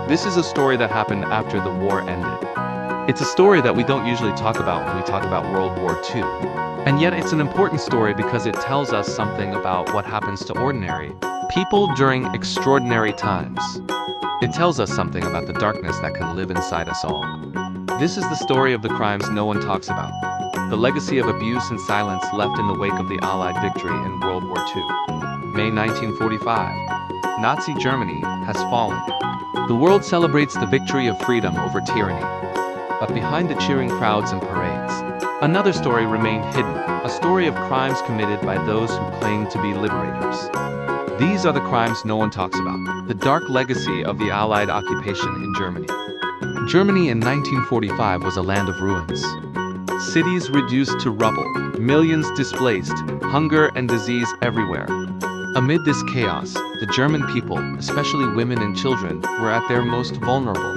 This is a story that happened after the war ended. It's a story that we don't usually talk about when we talk about World War II. And yet it's an important story because it tells us something about what happens to ordinary people during extraordinary times. It tells us something about the darkness that can live inside us all. This is the story of the crimes no one talks about. The legacy of abuse and silence left in the wake of the Allied victory in World War II. May 1945. Nazi Germany has fallen. The world celebrates the victory of freedom over tyranny. But behind the cheering crowds and parades, another story remained hidden, a story of crimes committed by those who claim to be liberators. These are the crimes no one talks about, the dark legacy of the Allied occupation in Germany. Germany in 1945 was a land of ruins. Cities reduced to rubble, millions displaced, hunger and disease everywhere. Amid this chaos, the German people, especially women and children, were at their most vulnerable.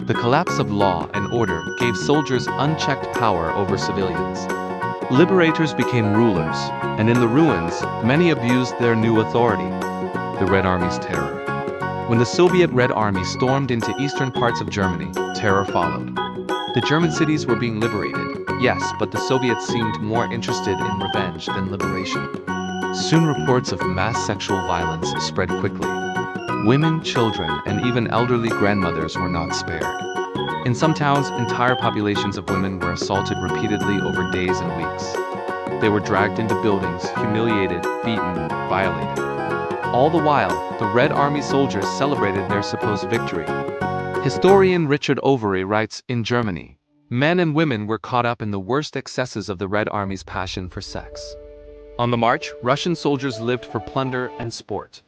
The collapse of law and order gave soldiers unchecked power over civilians. Liberators became rulers, and in the ruins, many abused their new authority. The Red Army's terror. When the Soviet Red Army stormed into eastern parts of Germany, terror followed. The German cities were being liberated, yes, but the Soviets seemed more interested in revenge than liberation. Soon reports of mass sexual violence spread quickly. Women, children, and even elderly grandmothers were not spared. In some towns, entire populations of women were assaulted repeatedly over days and weeks. They were dragged into buildings, humiliated, beaten, violated. All the while, the Red Army soldiers celebrated their supposed victory. Historian Richard Overy writes, in Germany, men and women were caught up in the worst excesses of the Red Army's passion for sex. On the march, Russian soldiers lived for plunder and sport.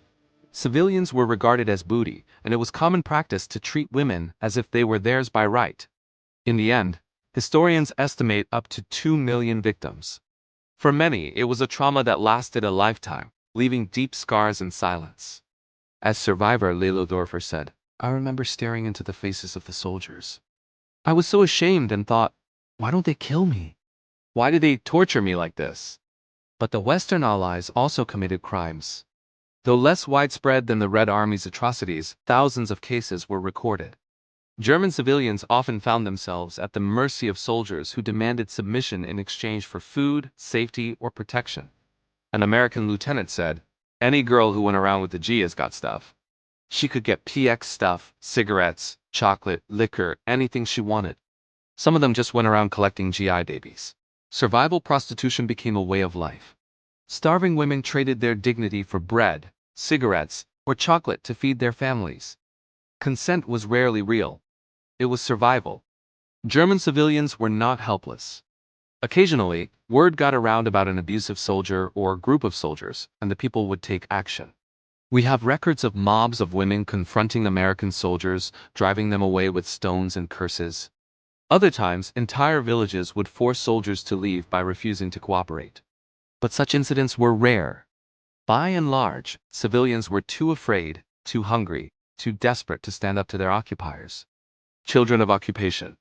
Civilians were regarded as booty, and it was common practice to treat women as if they were theirs by right. In the end, historians estimate up to 2 million victims. For many, it was a trauma that lasted a lifetime, leaving deep scars and silence. As survivor Lelo Dorfer said, I remember staring into the faces of the soldiers. I was so ashamed and thought, why don't they kill me? Why do they torture me like this? But the Western Allies also committed crimes. Though less widespread than the Red Army's atrocities, thousands of cases were recorded. German civilians often found themselves at the mercy of soldiers who demanded submission in exchange for food, safety, or protection. An American lieutenant said, any girl who went around with the G has got stuff. She could get PX stuff, cigarettes, chocolate, liquor, anything she wanted. Some of them just went around collecting GI babies. Survival prostitution became a way of life. Starving women traded their dignity for bread, cigarettes, or chocolate to feed their families. Consent was rarely real. It was survival. German civilians were not helpless. Occasionally, word got around about an abusive soldier or group of soldiers, and the people would take action. We have records of mobs of women confronting American soldiers, driving them away with stones and curses. Other times, entire villages would force soldiers to leave by refusing to cooperate. But such incidents were rare. By and large, civilians were too afraid, too hungry, too desperate to stand up to their occupiers. Children of occupation.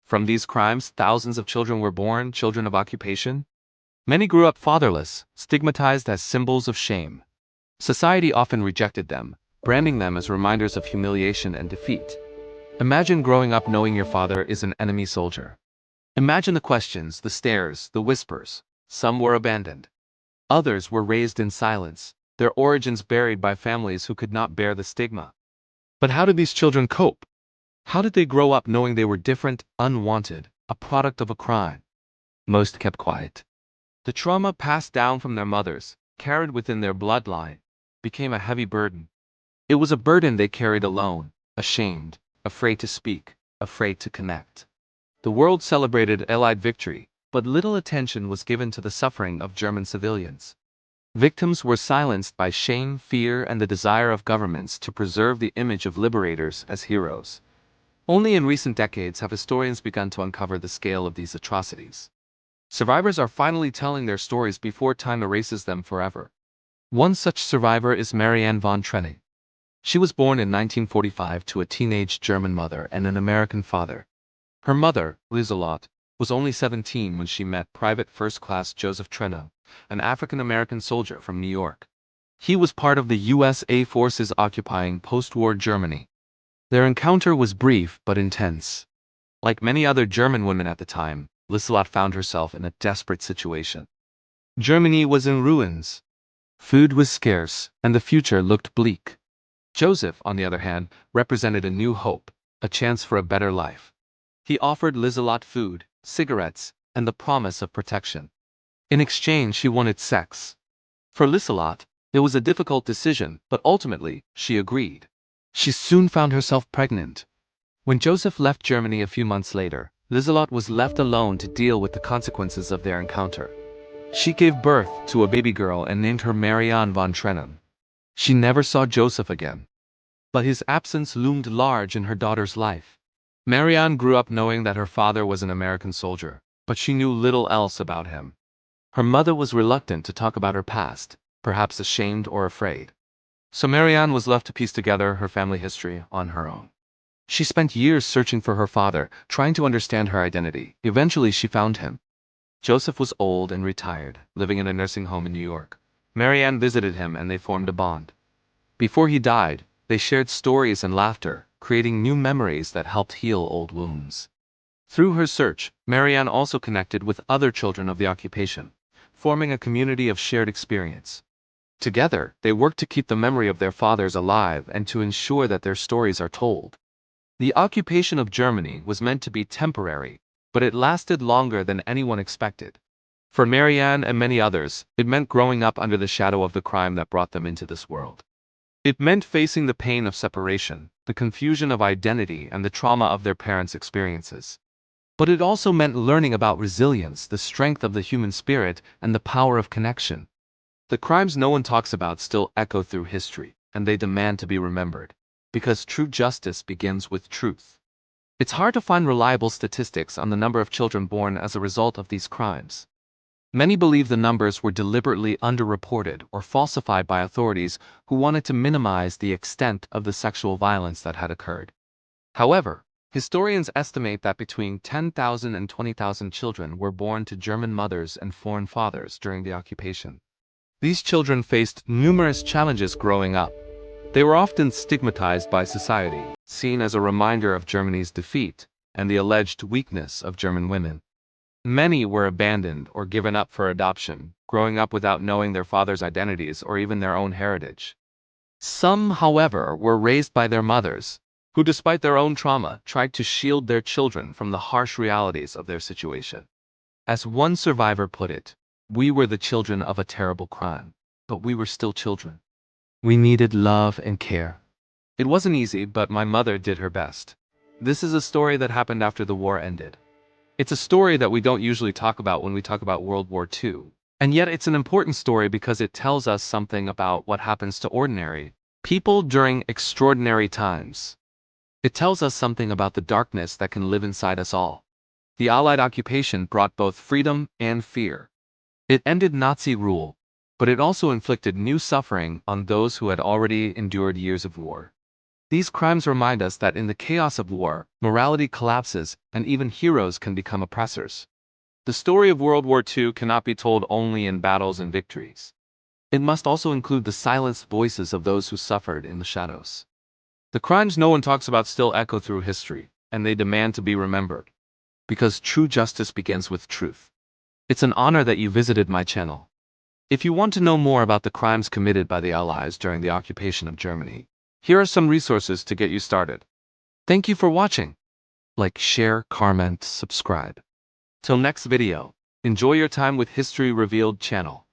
From these crimes, thousands of children were born children of occupation. Many grew up fatherless, stigmatized as symbols of shame. Society often rejected them, branding them as reminders of humiliation and defeat. Imagine growing up knowing your father is an enemy soldier. Imagine the questions, the stares, the whispers. Some were abandoned. Others were raised in silence, their origins buried by families who could not bear the stigma. But how did these children cope? How did they grow up knowing they were different, unwanted, a product of a crime? Most kept quiet. The trauma passed down from their mothers, carried within their bloodline, became a heavy burden. It was a burden they carried alone, ashamed, afraid to speak, afraid to connect. The world celebrated Allied victory, but little attention was given to the suffering of German civilians. Victims were silenced by shame, fear, and the desire of governments to preserve the image of liberators as heroes. Only in recent decades have historians begun to uncover the scale of these atrocities. Survivors are finally telling their stories before time erases them forever. One such survivor is Marianne von Trenning. She was born in 1945 to a teenage German mother and an American father. Her mother, Lieselotte, was only 17 when she met Private First Class Joseph Trenno, an African-American soldier from New York. He was part of the USA forces occupying post-war Germany. Their encounter was brief but intense. Like many other German women at the time, Liselott found herself in a desperate situation. Germany was in ruins. Food was scarce, and the future looked bleak. Joseph, on the other hand, represented a new hope, a chance for a better life. He offered Liselott food, cigarettes, and the promise of protection. In exchange, she wanted sex. For Liselott, it was a difficult decision, but ultimately, she agreed. She soon found herself pregnant. When Joseph left Germany a few months later, Liselott was left alone to deal with the consequences of their encounter. She gave birth to a baby girl and named her Marianne von Trennen. She never saw Joseph again. But his absence loomed large in her daughter's life. Marianne grew up knowing that her father was an American soldier, but she knew little else about him. Her mother was reluctant to talk about her past, perhaps ashamed or afraid. So Marianne was left to piece together her family history on her own. She spent years searching for her father, trying to understand her identity. Eventually she found him. Joseph was old and retired, living in a nursing home in New York. Marianne visited him and they formed a bond. Before he died, they shared stories and laughter, creating new memories that helped heal old wounds. Through her search, Marianne also connected with other children of the occupation, forming a community of shared experience. Together, they worked to keep the memory of their fathers alive and to ensure that their stories are told. The occupation of Germany was meant to be temporary, but it lasted longer than anyone expected. For Marianne and many others, it meant growing up under the shadow of the crime that brought them into this world. It meant facing the pain of separation, the confusion of identity, and the trauma of their parents' experiences. But it also meant learning about resilience, the strength of the human spirit, and the power of connection. The crimes no one talks about still echo through history, and they demand to be remembered. Because true justice begins with truth. It's hard to find reliable statistics on the number of children born as a result of these crimes. Many believe the numbers were deliberately underreported or falsified by authorities who wanted to minimize the extent of the sexual violence that had occurred. However, historians estimate that between 10,000 and 20,000 children were born to German mothers and foreign fathers during the occupation. These children faced numerous challenges growing up. They were often stigmatized by society, seen as a reminder of Germany's defeat and the alleged weakness of German women. Many were abandoned or given up for adoption, growing up without knowing their fathers' identities or even their own heritage. Some, however, were raised by their mothers, who despite their own trauma tried to shield their children from the harsh realities of their situation. As one survivor put it, "We were the children of a terrible crime, but we were still children. We needed love and care. It wasn't easy, but my mother did her best." This is a story that happened after the war ended. It's a story that we don't usually talk about when we talk about World War II. And yet it's an important story because it tells us something about what happens to ordinary people during extraordinary times. It tells us something about the darkness that can live inside us all. The Allied occupation brought both freedom and fear. It ended Nazi rule, but it also inflicted new suffering on those who had already endured years of war. These crimes remind us that in the chaos of war, morality collapses and even heroes can become oppressors. The story of World War II cannot be told only in battles and victories. It must also include the silenced voices of those who suffered in the shadows. The crimes no one talks about still echo through history, and they demand to be remembered. Because true justice begins with truth. It's an honor that you visited my channel. If you want to know more about the crimes committed by the Allies during the occupation of Germany, here are some resources to get you started. Thank you for watching. Like, share, comment, subscribe. Till next video, enjoy your time with History Revealed channel.